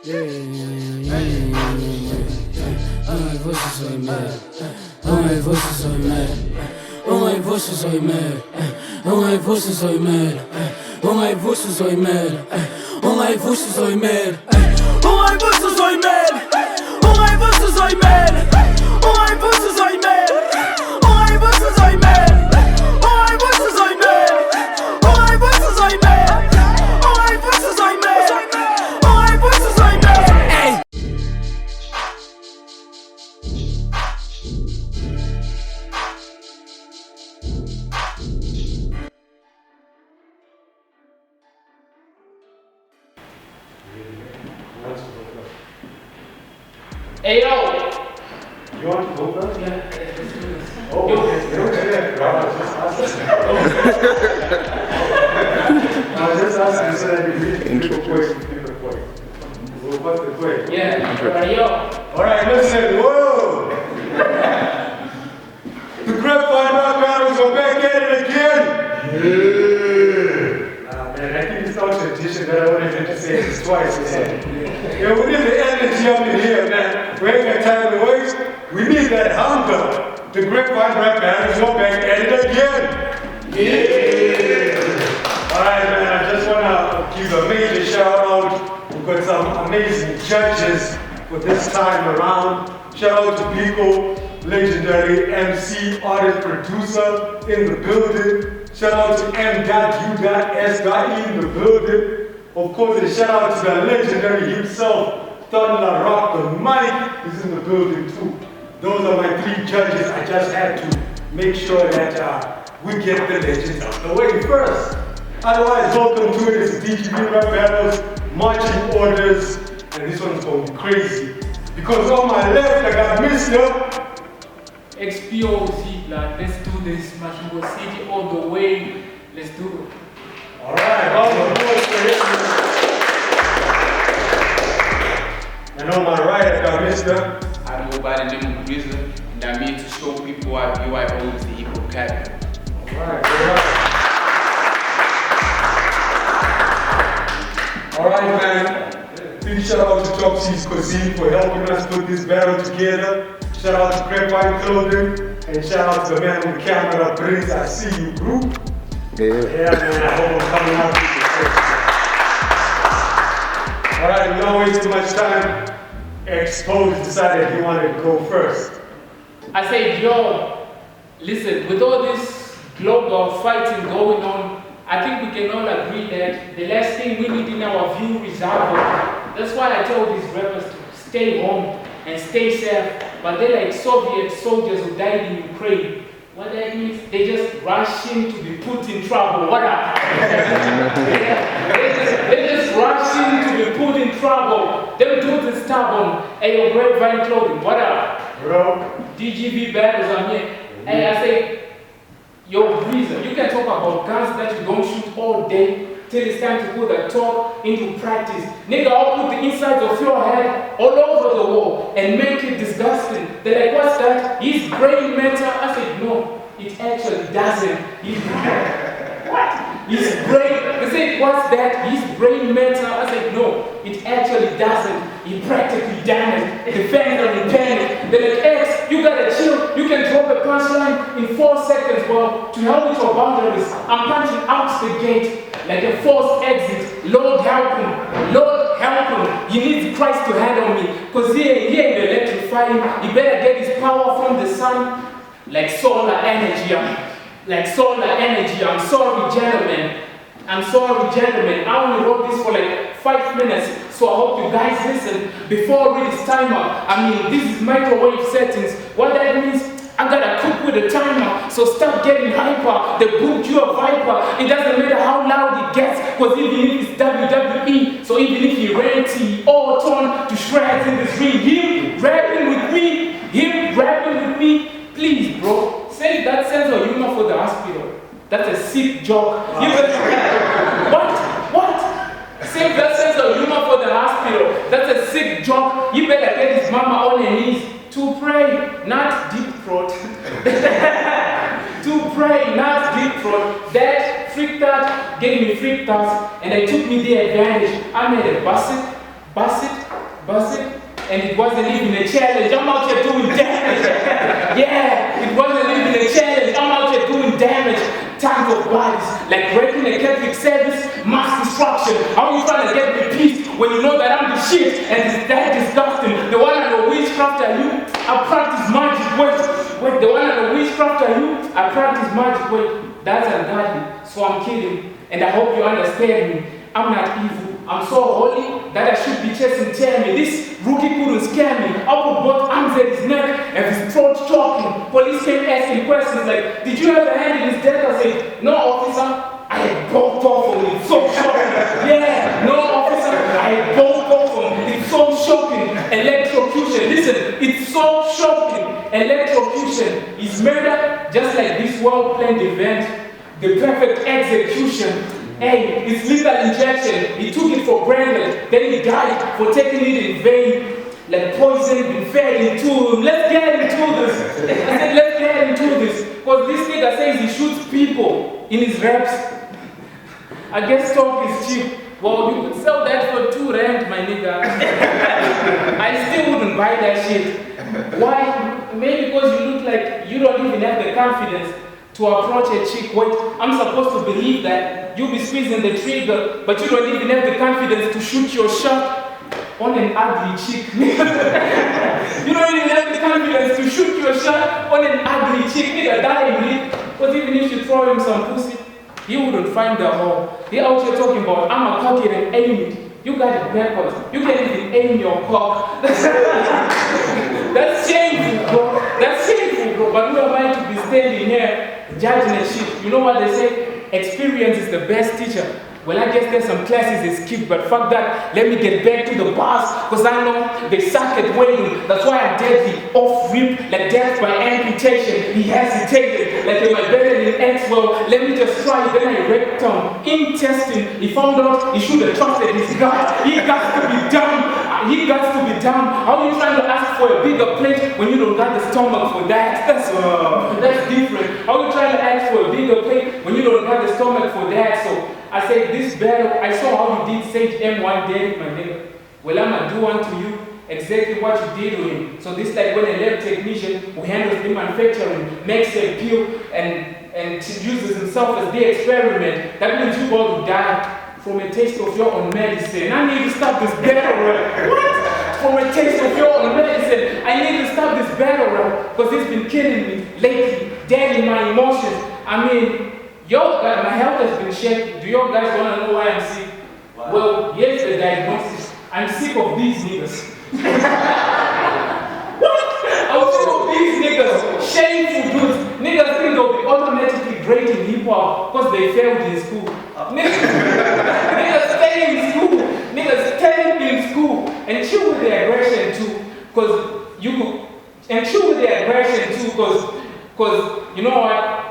M.U.S.E soy M.U.S.E. M.U.S.E soy M.U.S.E. M.U.S.E soy M.U.S.E. M.U.S.E soy M.U.S.E. M.U.S.E soy M.U.S.E. M.U.S.E soy M.U.S.E. M.U.S.E soy M.U.S.E. M.U.S.E soy M.U.S.E. M.U.S.E soy M.U.S.E. M.U.S.E soy M.U.S.E. M.U.S.E soy M.U.S.E. M.U.S.E soy M.U.S.E. M.U.S.E soy M.U.S.E. M.U.S.E soy M.U.S.E. Hey yo! You want to go first? Yeah, let's do this. Oh, Yo. okay. I was just asking so that you read people question. Well, what's the question? Yeah, alright, yo. Alright, listen, whoa! The grapevine rock battles are back at it again! Yeah! Man, I think it's our tradition that I wanted to say this twice, man. Yeah, we need the energy up in here, man. We ain't got time to waste. We need that hunger. The grapevine rock battles are back at it again! Yeah! Alright, man, I just want to give a major shout out. We've got some amazing judges for this time around. Shout out to Pico, legendary MC, artist, producer in the building. Shout out to M.U.S.E in the building. Of course, a shout out to the legendary himself, Thunder Rock the mic, is in the building too. Those are my three judges. I just had to make sure that we get the legends out the way first. Otherwise, welcome to it. It's DGV rap battles, marching orders, and this one's going crazy. Because on my left, I got Mr. XPOZ, like, let's do this. Mashugo City all the way. Let's do it. Alright, round of applause for him. And on my right, I got Mr. I go by the name of Briza, and I'm here to show people why BYO is the hip hop capital. Alright, alright, man. Big shout out to Top C's Cuisine for helping us put this battle together. Shout out to Grapevine Clothing, and shout out to the man on the camera, Briza. I see you, bro. Yeah, man, I hope I'm coming out with this. Alright, we don't waste too much time. Expose decided he wanted to go first. I said, yo, listen, with all this global fighting going on, I think we can all agree that the last thing we need in our view is alcohol. That's why I told these rappers to stay home and stay safe, but they're like Soviet soldiers who died in Ukraine. What that means, they just rush in to be put in trouble. What up? they just rush in to be put in trouble. Them dudes is stubborn. Hey, your Grapevine Clothing, what up? Bro. DGV battles, I'm here. Hey, I say, yo, Briza, you can talk about guns that you don't shoot all day till it's time to put that talk into practice. Nigga, I'll put the insides of your head all over the wall and make it disgusting. They're like, what's that? His brain matter? I said, no, it actually doesn't. What? His brain, they said, what's that? His brain matter? I said, no, it actually doesn't. He practically damaged. The fans are in panic. They're like, X, you gotta chill. You can drop a punchline in 4 seconds. Well, to help with your boundaries, I'm punching out the gate like a forced exit. Lord help him. Lord help him. He needs Christ to handle me. Because he ain't electrifying. He better get his power from the sun. Like solar energy. I'm sorry, gentlemen. I'm sorry, gentlemen. I only wrote this for like 5 minutes. So I hope you guys listen before I read this timer. I mean, this is microwave settings. What that means, I gotta cook with a timer. So stop getting hyper. They booked you a viper. It doesn't matter how loud it gets, because even if it's WWE, so even if he renty all torn to shreds in this ring, him rapping with me, please, bro, save that sense of humor for the hospital. That's a sick joke. What? Save that sense of humor for the hospital. That's a sick joke. You better get his mama on her knees to pray, not deep throat. To pray, not deep throat. That freaked out, gave me freaked out, and they took me the advantage. I made a bust it, bust it, and it wasn't even a challenge. I'm out here doing damage. Yeah, it wasn't even a challenge. I'm out here doing damage. Tons of bodies, like breaking a Catholic service, mass destruction. How are you trying to get me peace when you know that I'm the shit and it's that disgusting? The one I know witchcraft are you? I practice magic. Wait, the one I know witchcraft are you? I practice magic. Wait, that's ungodly. So I'm kidding, and I hope you understand me. I'm not evil. I'm so holy that I should be chasing Tammy. This rookie couldn't scare me. I put both arms at his neck and his throat choking. Police came asking questions like, did you ever handle his death? I said, no, officer. I had both off him. It's so shocking. Yeah, no, officer. I had both off him. It's so shocking. Electrocution. Listen, it's so shocking. Electrocution is murder, just like this well-planned event. The perfect execution. Hey, it's lethal injection. He took it for granted. Then he died for taking it in vain. Like poison been fed into him. Let's get into this. I said, let's get into this. Because this nigga says he shoots people in his raps. I guess talk is cheap. Well, you could sell that for 2 rand, my nigga. I still wouldn't buy that shit. Why? Maybe because you look like you don't even have the confidence to approach a chick. Wait, I'm supposed to believe that you'll be squeezing the trigger, but you don't even have the confidence to shoot your shot on an ugly chick. You don't even have the confidence to shoot your shot on an ugly chick. Nigga, dying. Because even if you throw him some pussy, he wouldn't find the hole. He out here talking about, I'm a cock it and aim it. You got it backwards. You can't even aim your cock. That's shameful, bro. That's shameful, bro. But who am I to be standing here judging a shit? You know what they say? Experience is the best teacher. Well, I guess there's some classes they skip, but fuck that. Let me get back to the bars, because I know they suck at waiting. That's why I'm deadly, off rip, like death by amputation. He hesitated, like am I better than X? Well, let me just try. Then I wrecked him. Intestine, he found out he should have trusted his gut. He got to be dumb. He got to be dumb. How are you trying to ask for a bigger plate when you don't got the stomach for that? That's different. How are you trying to ask for a bigger plate when you don't got the stomach for that? So I said, this battle, I saw how you did Sage M1 David, my nigga. Well, I'm gonna do unto you exactly what you did to him. So this like when a lab technician who handles the manufacturing makes a pill and uses himself as the experiment, that means you all will die from a taste of your own medicine. I need to stop this battle rap. What? From a taste of your own medicine. I need to stop this battle rap because it's been killing me lately, deadening my emotions. I mean, my health has been shaky. Do you guys want to know why I'm sick? Wow. Well, here's the diagnosis. I'm sick of these niggas. What? I'm sick of these niggas. Shameful dudes. Niggas think they'll be automatically great in hip hop because they failed in school. Niggas stay in school. Niggas stay in school and chill with their aggression too. Because you know what?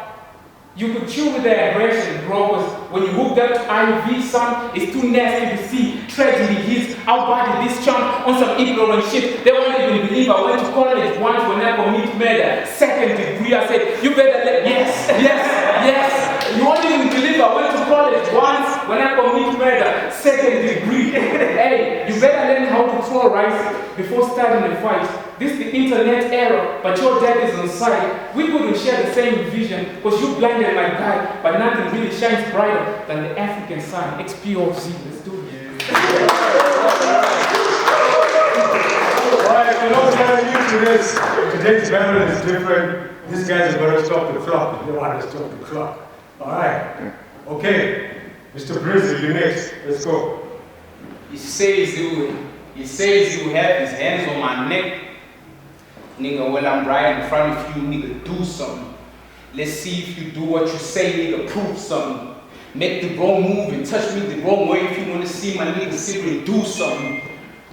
You could chill with their aggression, bro, because when you hooked up to IV, son, it's too nasty to see. Tragedy hits, outbody this chunk on some ignorant shit. They won't even believe I went to college once when I commit murder. 2nd degree, I said, you better let, yes. You won't even believe I went to college once when I commit murder. 2nd degree. Hey, you better learn how to throw rice before starting a fight. This is the internet era, but your dad is on side. We couldn't share the same vision because you blinded my guy, but nothing really shines brighter than the African sun. XPOZ, let's do it. Alright, we're not getting used to this. Today's battle is different. These guys are going to stop the clock. They want to stop the clock. Alright. Okay. Mr. Briza, you next. Let's go. He says he will have his hands on my neck. Nigga, well, I'm right in front of you, nigga, do something. Let's see if you do what you say, nigga, prove something. Make the wrong move and touch me the wrong way if you want to see my nigga seriously do something.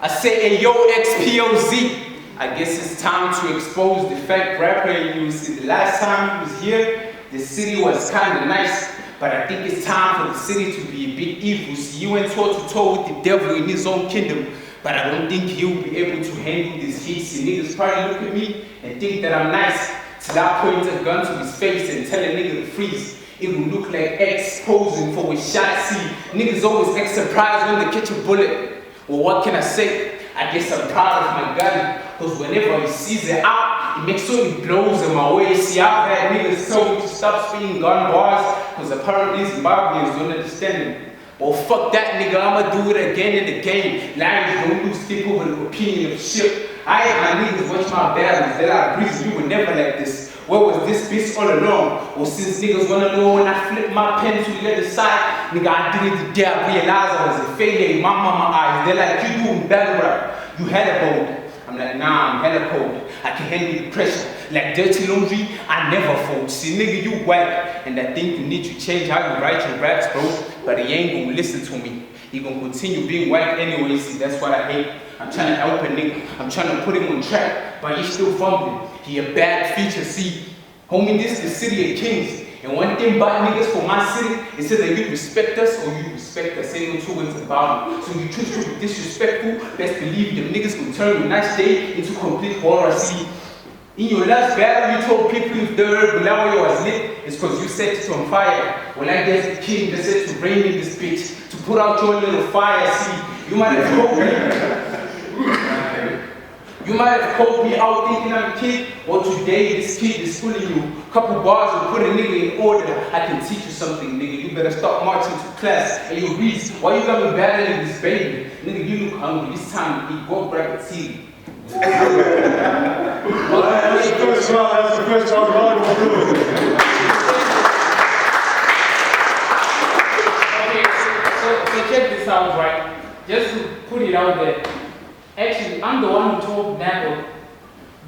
I say, hey, yo, XPOZ. I guess it's time to expose the fake rapper in M.U.S.E. The last time he was here, the city was kind of nice. But I think it's time for the city to be a bit evil. See, you went toe-to-toe with the devil in his own kingdom. But I don't think he'll be able to handle this heat. See, niggas probably look at me and think that I'm nice. Till I point a gun to his face and tell a nigga to freeze. It will look like X posing for a shot. See, niggas always act surprised when they catch a bullet. Well, what can I say? I guess I'm proud of my gun, because whenever he sees it out, it makes sure he blows in my way. See, I've had niggas tell me to stop spitting gun bars, because apparently Zimbabweans don't understand it. Well, fuck that nigga, I'ma do it again and again. Lions don't lose stick over the opinion of shit. I and my niggas watch my battles, that I Briza, you were never like this. Where was this bitch all along? Well, since niggas wanna know when I flip my pen to the other side, nigga, I did it the day I realized I was a failure in my mama eyes. They're like, you doing battle rap, you hella bold. I'm like, nah, I'm hella cold. I can handle the pressure. Like dirty laundry, I never fold. See, nigga, you whack. And I think you need to change how you write your raps, bro. But he ain't gonna listen to me. He gonna continue being whack anyway. See, that's what I hate. I'm trying to help a nigga. I'm trying to put him on track. But he's still fumbling. He a bad feature, see. Homie, this is the city of kings. And one thing about niggas for my city, it says that you respect us or you respect us. Ain't no two ways about it. So you choose to be disrespectful, best believe them niggas will turn your nice day into complete horror. See, in your last battle, you told people if the herb below was lit, it's because you set it on fire. Well, I guess the king that said to bring in this bitch, to put out your little fire. See, you might have told me. You might have called me out thinking I'm a kid. Well, today this kid is fooling you. Couple bars will put a nigga in order. I can teach you something, nigga. You better stop marching to class. And you read, why you got me battling this baby? Nigga, you look hungry. It's time to eat. Go grab a tea. That's the first round. That's the first round. Okay, so check this out, right? Just to put it out there. Actually, I'm the one who told Nabo,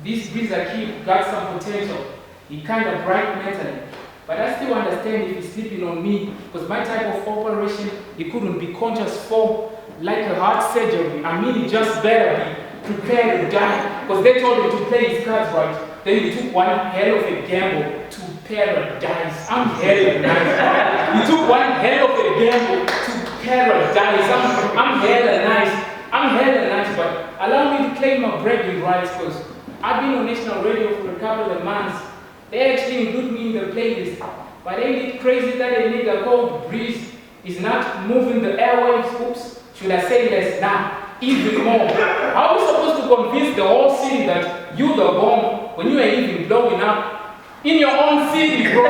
this Briza kid got some potential. He kind of bright mentally. But I still understand if he's sleeping on me, because my type of operation, he couldn't be conscious for, like a heart surgery. I mean, he just better be prepared to die, because they told him to play his cards right. Then he took one hell of a gamble to paradise. I'm hella nice. He took one hell of a gamble to paradise. I'm hella nice. I'm hella nice, but allow me to claim my bragging rights, because I've been on national radio for a couple of months. They actually include me in the playlist. But ain't it crazy that a nigga called Briza is not moving the airwaves? Oops, should I say less now? Even more. How are we supposed to convince the whole city that you the bomb when you ain't even blowing up in your own city, bro?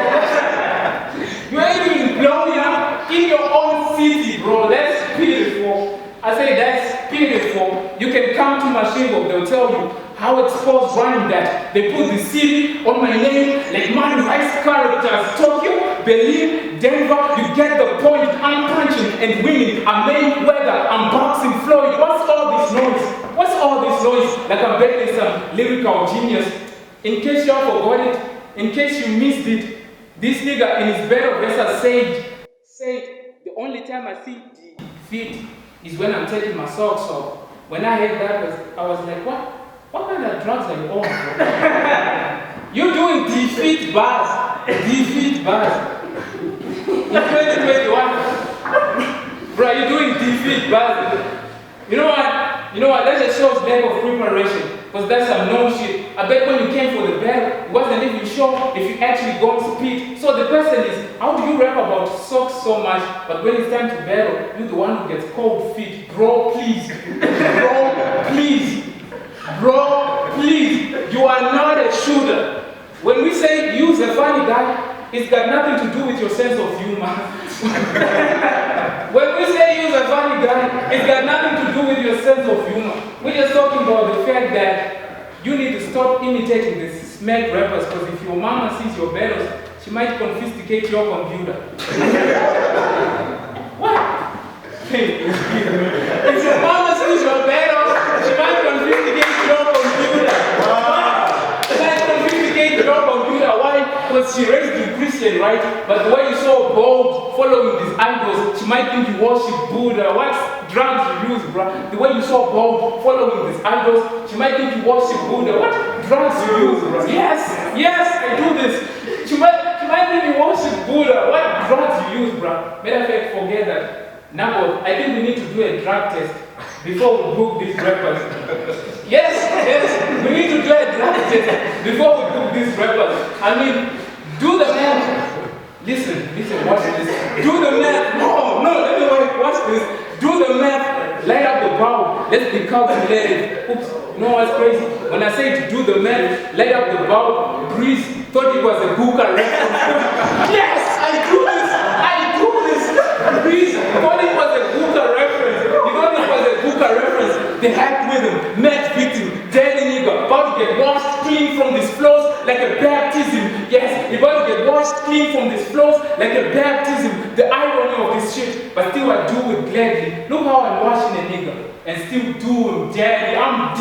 You ain't even blowing up in your own city, bro. That's beautiful. I say that's beautiful. You can come to my shingle, they'll tell you how exposed running that. They put the city on my name like man rice characters. Tokyo, Berlin, Denver, you get the point. I'm punching and winning. I'm Mayweather, I'm boxing Floyd. What's all this noise? What's all this noise? Like I'm betting some lyrical genius. In case you all forgot it, in case you missed it, this nigga in his battle versus said the only time I see defeat is when I'm taking my socks off. When I heard that, I was like, what? What kind of drugs are you on, bro? You're doing defeat bars. Defeat bars. In 2021. Bro, you're doing defeat bars. You know what? That just shows lack of preparation. Because that's some known shit. I bet when you came for the battle, it wasn't even sure if you actually got speed. So the question is, how do you rap about socks so much, but when it's time to battle, you're the one who gets cold feet? Bro, please. Bro, please. Bro, please. You are not a shooter. When we say use a funny guy, it's got nothing to do with your sense of humor. When we say use a funny guy, it's got nothing to do with your sense of humor. We're just talking about the fact that you need to stop imitating the smack rappers, because if your mama sees your battles, she might confiscate your computer. What? If your mama sees your battles, she might confiscate your computer. She might confiscate your computer. Why? Because she raised you Christian, right? But the way you so bold following these idols, she might think you worship Buddha. What drugs you use, bro? The way you so bold following these idols, she might think you worship Buddha. What drugs you use, bro? Yes, I do this. She might think you worship Buddha. What drugs you use, bro? Matter of fact, forget that. Now, I think we need to do a drug test before we book these rappers. Yes, we need to do a drug test before we book these rappers. I mean, do the math. Listen, watch this. Do the math. No, let me watch this. Do the math. Light up the bulb. let's be calculated. Oops, you know what's crazy? When I say to do the math, light up the bulb, Briza thought it was a Google reference. Yes, I do this. Briza thought it was a Google reference. He thought it was a Google reference. They hacked with him, met victim, dead nigga, about to get washed clean from these floors like a baptism. Yes, he about to get washed clean from these floors like a baptism. The irony of this shit, but still I do it gladly. Look how I'm washing a nigga and still do him deadly. I'm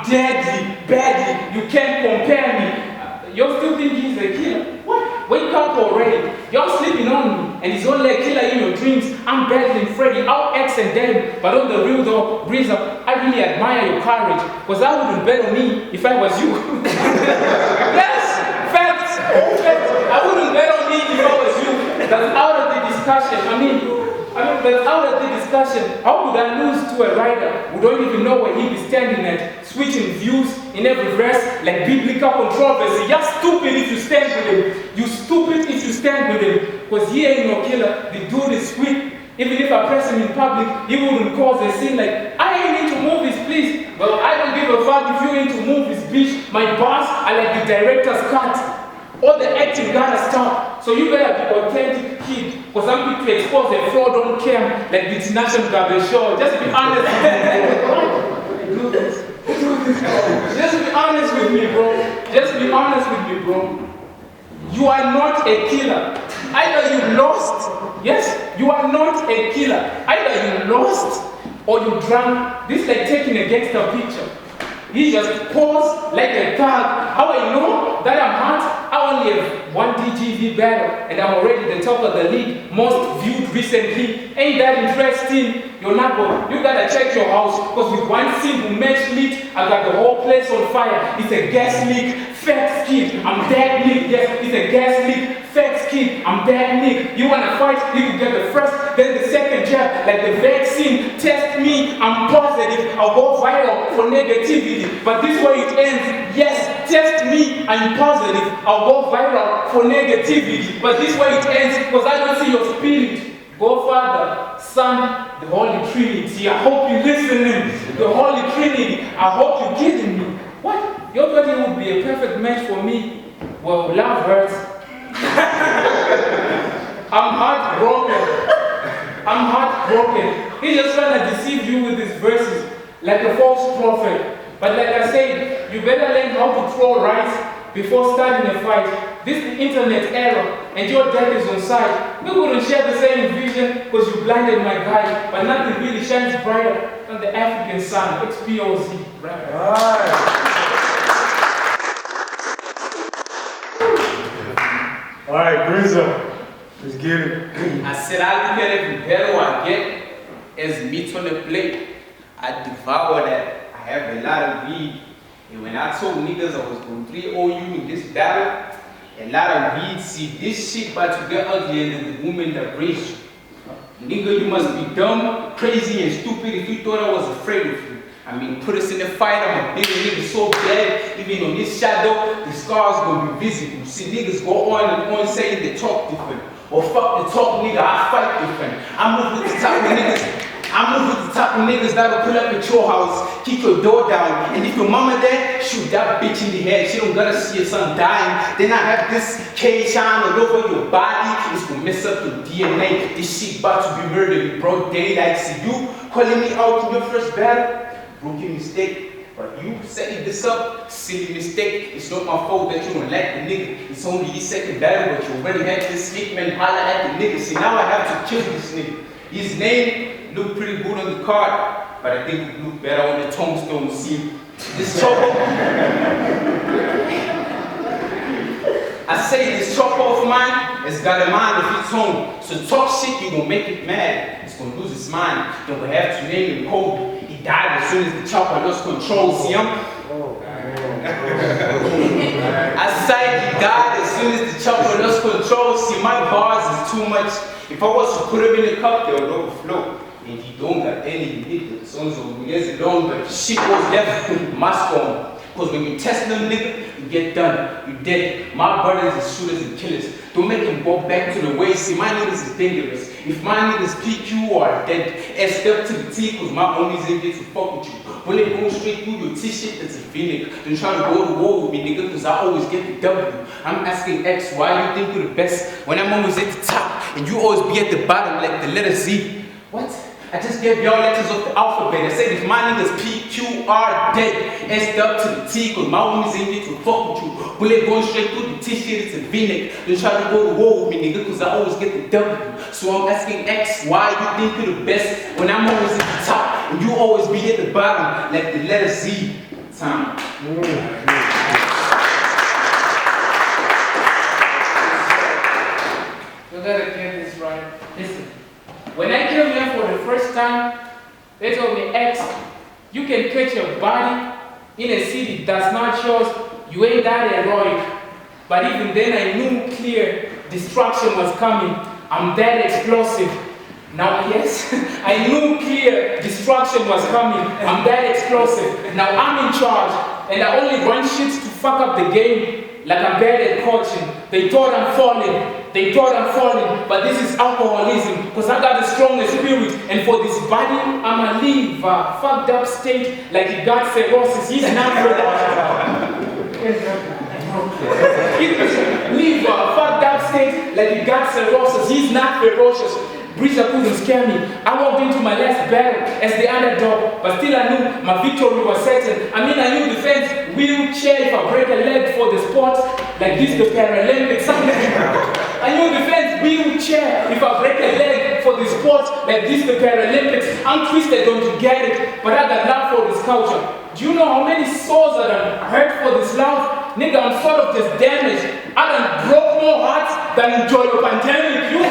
deadly, badly. You can't compare me. Y'all still think he's a killer? What? Wake up already. Y'all sleeping on me, and he's only a killer in your dreams. I'm battling Freddy, out X and dead. But on the real though, Briza, I really admire your courage, because I wouldn't bet on me if I was you. Yes, facts. I wouldn't bet on me if I was you. That's out of the discussion. I mean, that's out of the discussion. How would I lose to a writer who don't even know where he be standing at, switching views in every verse like biblical controversy? You're stupid if you stand with him. You stupid if you stand with him. Because he ain't no killer. The dude is sweet. Even if I press him in public, he wouldn't cause a scene like, I ain't into movies, please. Well, I don't give a fuck if you're into movies, bitch. My boss, I like the director's cut. All the acting gotta stop. So you better be authentic kid. Because I'm quick to expose a fraud on cam like the international garbage show. Just be honest with me. Just be honest with me, bro. Just be honest with me, bro. You are not a killer. Either you lost. Yes, you are not a killer. Either you lost or you drank. This is like taking a gangster picture. He just paused like a thug. How I know that I'm hot? I only have one DGV battle and I'm already the top of the league, most viewed recently. Ain't that interesting? You're not good. You gotta check your house, because with one single match leak, I got the whole place on fire. It's a gas leak, facts kid, I'm dead leak. Yes, it's a gas leak, facts kid, I'm dead leak. You wanna fight, you can get the first, then the second jab, like the vaccine. Test me, I'm positive, I'll go viral for negativity. But this way it ends, yes, test me, I'm positive, I'll go viral for negativity. But this way it ends, because I don't see your spirit. Go Father, Son, the Holy Trinity. I hope you're listening. The Holy Trinity. I hope you're kidding me. What? Your body would be a perfect match for me. Well, love hurts. I'm heartbroken. He's just trying to deceive you with his verses like a false prophet. But like I said, you better learn how to throw rice before starting a fight. This is the internet era, and your dad is on side. We wouldn't share the same vision because you blinded my guy, but nothing really shines brighter than the African sun. XPOZ, right? Alright, Briza, let's get it. I said I look at every battle I get as meat on the plate. I devour that. I have a lot of weed. And when I told niggas I was going 3-0 in this battle, a lot of weed, see this shit about to get uglier than the woman that raised you. Nigga, you must be dumb, crazy, and stupid if you thought I was afraid of you. I mean, put us in the fight, I'm a big nigga so bad, even on this shadow, the scars gonna be visible. See, niggas go on and on saying they talk different. Or fuck the talk, nigga, I fight different. I move with the type of niggas. I move with the type of niggas that'll pull up at your house, kick your door down, and if your mama there, shoot that bitch in the head. She don't gotta see her son dying. Then I have this K shine all over your body. It's gonna mess up your DNA. This shit about to be murdered in broad daylight. See you calling me out in your first battle, rookie mistake. But you setting this up, silly mistake. It's not my fault that you don't like the nigga. It's only your second battle, but you already had this hitman holler at the nigga. See, now I have to kill this nigga. His name looked pretty good on the card, but I think it looked better on the tombstone. See, this chopper. I say this chopper of mine has got a mind of its own. So talk shit, you gonna make it mad. It's gonna lose its mind. Then we have to name him Kobe. He died as soon as the chopper lost control. See him? I say he died as soon as the chopper lost control. See, my bars is too much. If I was to put him in a cup, they would overflow. And he don't got any nigga. The songs of years alone, but shit was left mask on. Because when you test them, nigga, you get done. You dead. My brothers is shooters and killers. Don't make them go back to the way. See, my niggas is dangerous. If my niggas PQ or dead, S up to the T, because my homies ain't get to fuck with you. Bullet going straight through your T-shit, that's a V-nigga. Don't try to go to war with me, nigga, because I always get the W. I'm asking X, why you think you're the best when I'm always at the top and you always be at the bottom like the letter Z? What? I just gave y'all letters of the alphabet. I said if my niggas P, Q, R, dead, S up to the T, cause my homies ain't get to fuck with you. Bullet going straight through the T-shit, it's a V-neck. Don't try to go to war with me, nigga, cause I always get the W. So I'm asking X, why you think you're the best when I'm always at the top and you always be at the bottom like the letter Z? Time. You gotta get this right. Listen. When I came here for the first time, they told me, X, you can catch a body in a city that's not yours, you ain't that heroic. But even then I knew clear destruction was coming. I'm that explosive. Now, yes, I knew clear destruction was coming. I'm that explosive. Now I'm in charge, and I only run shit to fuck up the game. Like I'm bad at coaching. They thought I'm falling. They thought I'm falling, but this is alcoholism, because I got the strongest spirit, and for this body, I'ma leave a fucked up state like he got cirrhosis. He's not leave a fucked up state like he got cirrhosis. He's not ferocious. Briza couldn't scare me. I walked into my last battle as the underdog, but still I knew my victory was certain. I mean, I knew defense, wheelchair if I break a leg for the sport, like this the Paralympics. I knew defense, wheelchair if I break a leg for the sport, like this the Paralympics. I'm twisted, don't you get it? But I got love for this culture. Do you know how many souls that I hurt for this love? Nigga, I'm sort of just damaged. I done broke more hearts than enjoy the pandemic. You?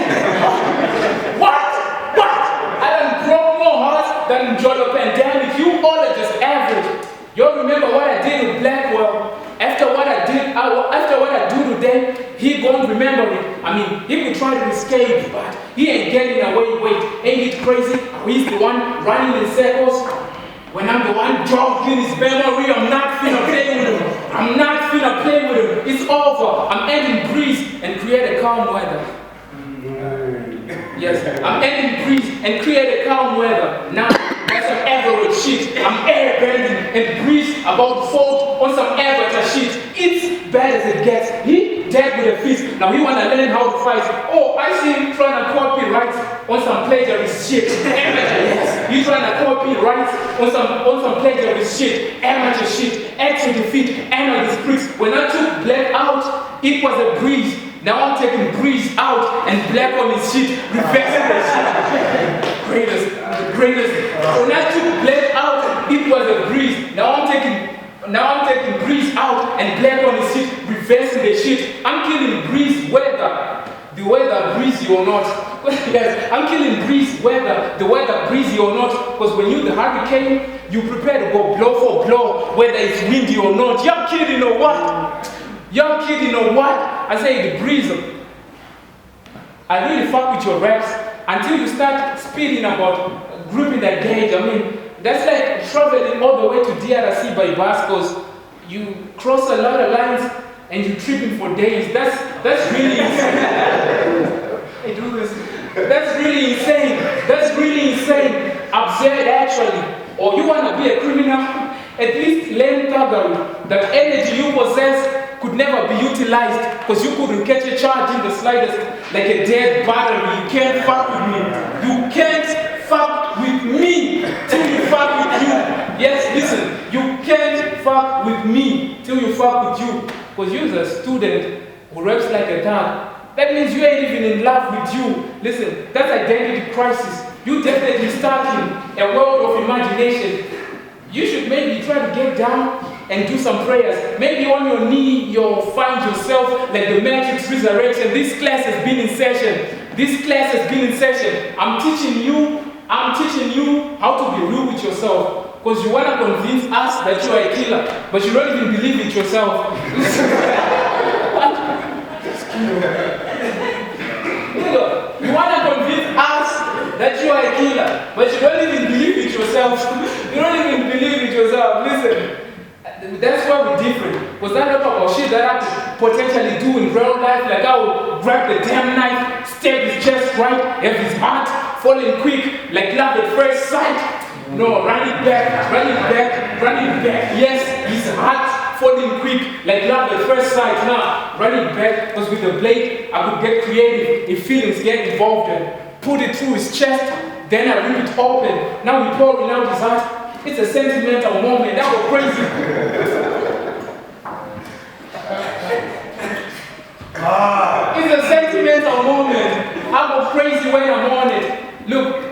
What? I done broke more hearts than enjoy the pandemic. You all are just average. You all remember what I did with Blackwell? After what I do today, he won't remember it. I mean, he could try to escape, but he ain't getting away. Wait, ain't it crazy? He's the one running in circles. When I'm the one jogging his memory, I'm not finna play with him. I'm not finna play with him. It's over. I'm ending breeze and create a calm weather. Yes, I'm ending breeze and create a calm weather. Now, that's some average shit. I'm airbending and breeze about to fall on some average shit. It's bad as it gets. He dead with a fist. Now he wanna learn how to fight. Oh, I see him trying to copyright on some plagiarist shit. Yes. He's trying to copyright on some plagiarist shit. Amateur shit. Actual defeat. Analyst bricks. When I took Black out, it was a breeze. Now I'm taking Breeze out and Black on his shit, reversing the shit. Greatest. When I took Black out, it was a breeze. Now I'm taking Breeze out and Black on his shit, reversing the shit. I'm killing Breeze whether the weather breezy or not. Yes, I'm killing Breeze whether the weather breezy or not. Because when you're the hurricane, you prepare to go blow for blow, whether it's windy or not. Y'all kidding or what? Y'all kidding or what? I say the Briza. I really fuck with your raps until you start speeding about grouping that gauge. I mean, that's like traveling all the way to DRC by bus because you cross a lot of lines and you tripping for days. That's really insane. I do this. That's really insane. That's really insane. Absurd actually. Or you wanna be a criminal? At least learn thuggery. That energy you possess could never be utilized because you couldn't catch a charge in the slightest, like a dead battery. You can't fuck with me. You can't fuck with me till you fuck with you. Yes, listen, you can't fuck with me till you fuck with you. Because you're a student who raps like a dog. That means you ain't even in love with you. Listen, that's identity crisis. You definitely stuck in a world of imagination. You should maybe try to get down and do some prayers. Maybe on your knee, you'll find yourself like the Matrix Resurrection. This class has been in session. This class has been in session. I'm teaching you how to be real with yourself. Because you want to convince us that you are a killer, but you don't even believe it yourself. You want to convince us that you are a killer, but you don't even believe it yourself. You don't even believe it yourself. Listen. That's why we're different. Because I don't know about shit that I could potentially do in real life. Like I would grab the damn knife, stab his chest right, have his heart falling quick, like love at first sight. No, running back. Yes, his heart falling quick, like love at first sight. Now, running back, because with the blade, I could get creative if feelings get involved and put it through his chest. Then I rip it open. Now we pouring out his heart. It's a sentimental moment. That was crazy. It's a sentimental moment. I go crazy when I'm on it. Look,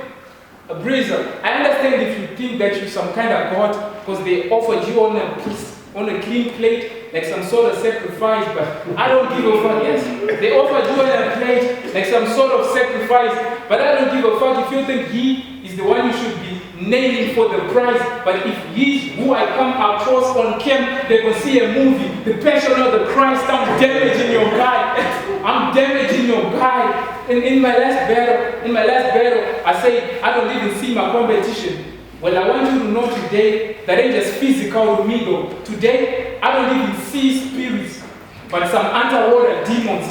Briza, I understand if you think that you're some kind of god because they offered you on a clean plate, like some sort of sacrifice, but I don't give a fuck. Yes, they offered you on a plate, like some sort of sacrifice, but I don't give a fuck if you think he is the one you should be nailing for the prize. But if he's who I come across on camp, they will see a movie, The Passion of the Christ. I'm damaging your guy. I'm damaging your guy. And in my last battle, I say I don't even see my competition. Well, I want you to know today that ain't just physical with me though. Today, I don't even see spirits, but some underwater demons.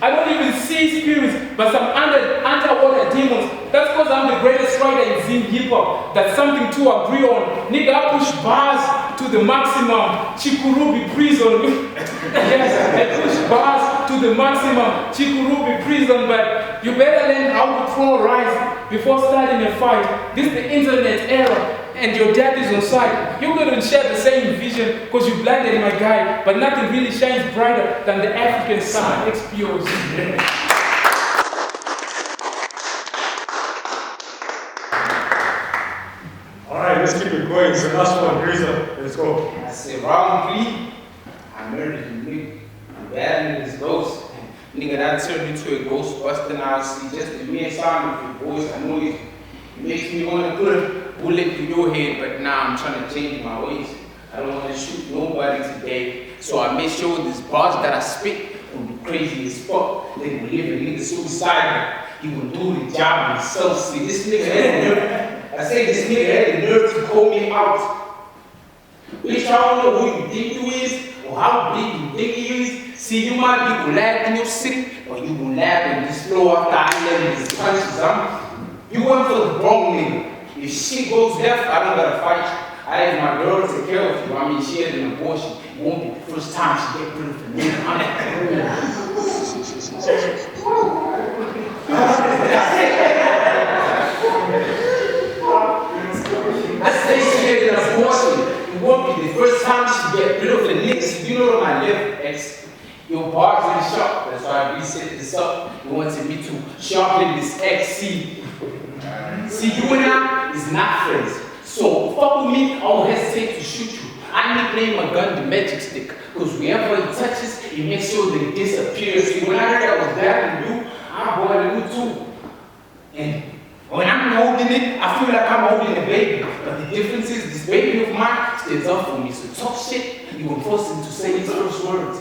I don't even see spirits, but some underwater demons. That's because I'm the greatest writer in Zim hip hop. That's something to agree on. Nigga, I push bars to the maximum. Chikurubi prison. Yes, I push bars to the maximum. Chikurubi prison, but you better learn how to throw rice before starting a fight. This is the internet era. And your dad is on side. You couldn't share the same vision because you blinded my guy, but nothing really shines brighter than the African sun explodes. Alright, let's keep it going. So last one, Briza. Let's go. I said, round 3, I murdered you, nigga. I'm bad in this ghost. Nigga, that turned into a ghostbuster now. See, just the mere sound of your voice, I know it makes me want to put a bullet in your head, but now I'm trying to change my ways. I don't want to shoot nobody today. So I made sure this bars that I spit will be crazy as fuck. They will leave a nigga suicidal. He will do the job himself. See, this nigga had the nerve. I say this nigga had the nerve to call me out. Bitch, I don't know who you think you is, or how big you think he is. See, you might be glad in your city, or you will laugh and just flow after I let these punches. You went for the wrong nigga. If shit goes left, I don't gotta fight you. I have my girl to take care of you. I mean, she had an abortion. It won't be the first time she get rid of the nigga. I say she had an abortion. It won't be the first time she get rid of the niggas. You know what my left ex. Your bars in the shop. That's why I reset this up. You wanted me to sharpen this XC. See, you and I is not friends. So fuck with me, I won't hesitate to shoot you. I nickname my gun the magic stick, because wherever it touches, it makes sure that it disappears. See, when I heard I was battling you, I bought you too. And when I'm holding it, I feel like I'm holding a baby. But the difference is, this baby of mine stands up for me. So talk shit, you will force him to say his first words.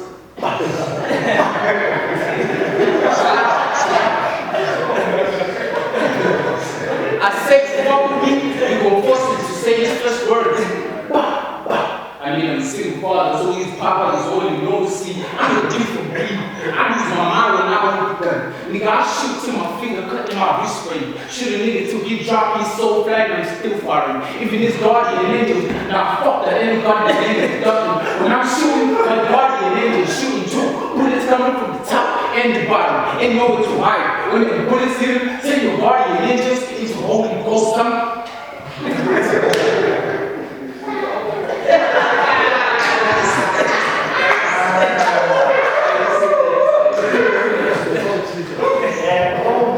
I said, fuck with me, you gon' force him to say his first words. I mean, I'm a single father, so his papa is all he knows. See, I'm a different breed. I use my mind when I hold the gun. Nigga, I shoot till my finger cut in my wrist frame. Shoot a nigga till he drop his soul flag and I'm still firing. Even his guardian angels, now fuck that any guardian angel ducking. When I'm shooting, my guardian angel shooting too. Bullets coming from the top and the bottom, ain't nowhere to hide. When the bullets hit him, send your guardian angels into Holy Ghost.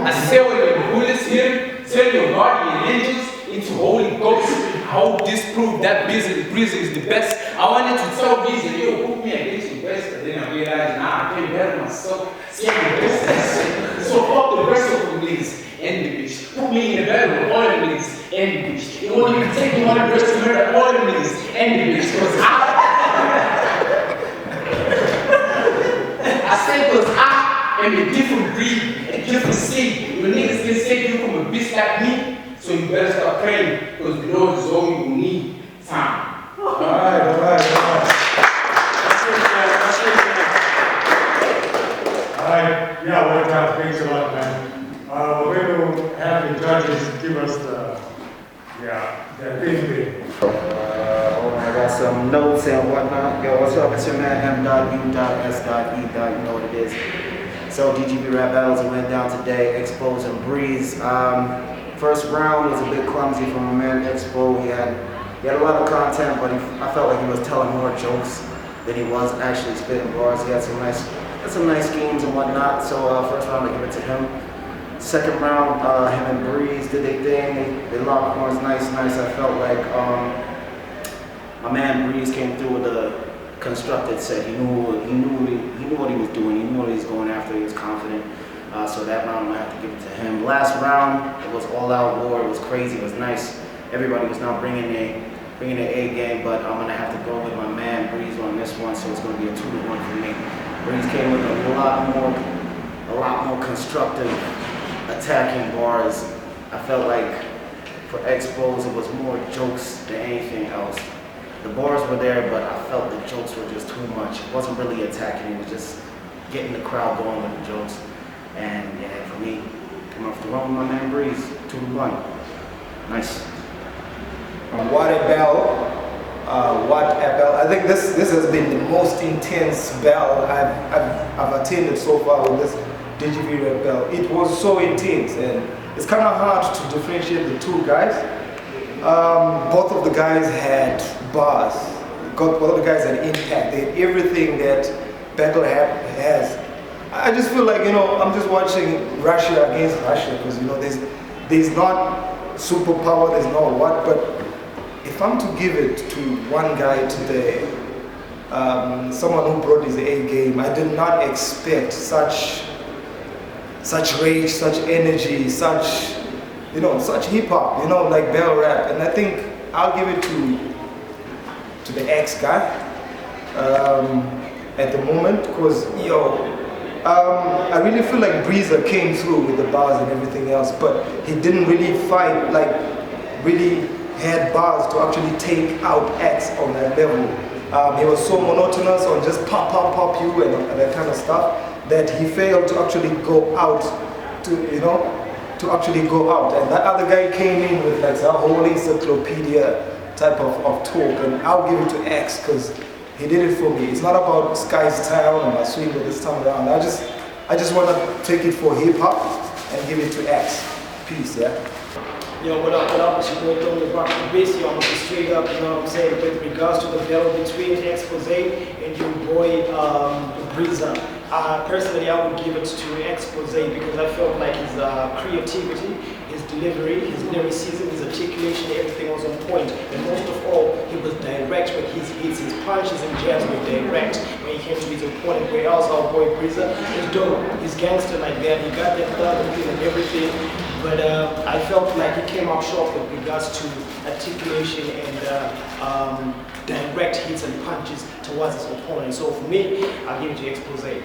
I said when the bullets hit him, send your guardian angels into Holy Ghost. I hope this proved that Briza is the best. I wanted to tell Briza, yo, put me against your best, but then I realized, nah, I can't better myself. See, I'm the best. So fuck the rest of the niggas and the bitch. Put me in the battle with all the niggas and the bitch. It won't even take me 100 years to murder all the niggas and the bitch. Cause I said cause I am a different breed, a different seed. When niggas can save you from a bitch like me, so you better start praying, because the Lord is all you will need. Time. judges give us their opinion. I got some notes and whatnot. Yo, what's up? It's your man M.U.S.E. You know what it is. So DGV rap battles went down today. Expo's and Briza. First round was a bit clumsy from my man Expo. He had a lot of content, but I felt like he was telling more jokes than he was actually spitting bars. He had some nice schemes and whatnot. So first round I give it to him. Second round, him and Briza did their thing. They locked horns, nice. I felt like my man Briza came through with a constructed set. He knew what he was doing. He knew what he was going after. He was confident. So that round, I'm gonna have to give it to him. Last round, it was all-out war. It was crazy. It was nice. Everybody was now bringing their A game, but I'm gonna have to go with my man Briza on this one. So it's gonna be a 2-1 for me. Briza came with a lot more constructive attacking bars. I felt like for Expos it was more jokes than anything else. The bars were there, but I felt the jokes were just too much. It wasn't really attacking, it was just getting the crowd going with the jokes. And yeah, for me, coming off the run with my man Briza, 2-1. Nice. What a battle. I think this has been the most intense battle I've attended so far with this DGV rap battle. It was so intense, and it's kind of hard to differentiate the two guys. Both of the guys had bars. Both of the guys had impact. They had everything that battle has. I just feel like, I'm just watching Russia against Russia, because there's not superpower, there's no what, but if I'm to give it to one guy today, someone who brought his A game, I did not expect such rage, such energy, such hip hop, like battle rap. And I think I'll give it to the X guy at the moment, because I really feel like Briza came through with the bars and everything else, but he didn't really fight, really had bars to actually take out X on that level. He was so monotonous on just pop you and that kind of stuff, that he failed to actually go out, to actually go out. And that other guy came in with like a whole encyclopedia type of talk, and I'll give it to X because he did it for me. It's not about Sky's Town and my swing this time around. I just want to take it for hip hop and give it to X. Peace, yeah. Yo, what up, it's your boy Tony Rock the Bass. I'm gonna be straight up, you know what I'm saying, with regards to the battle between Expose and your boy Briza. Personally, I would give it to Expose because I felt like his creativity, his delivery, his lyricism, his articulation, everything was on point. And most of all, he was direct with his hits, his punches and jabs were direct when he came to his opponent. Where else our boy Briza is dope, he's gangster like that, he got that thug appeal and everything. But I felt like he came up short with regards to articulation and direct hits and punches towards his opponent. So for me, I'll give it to Expose.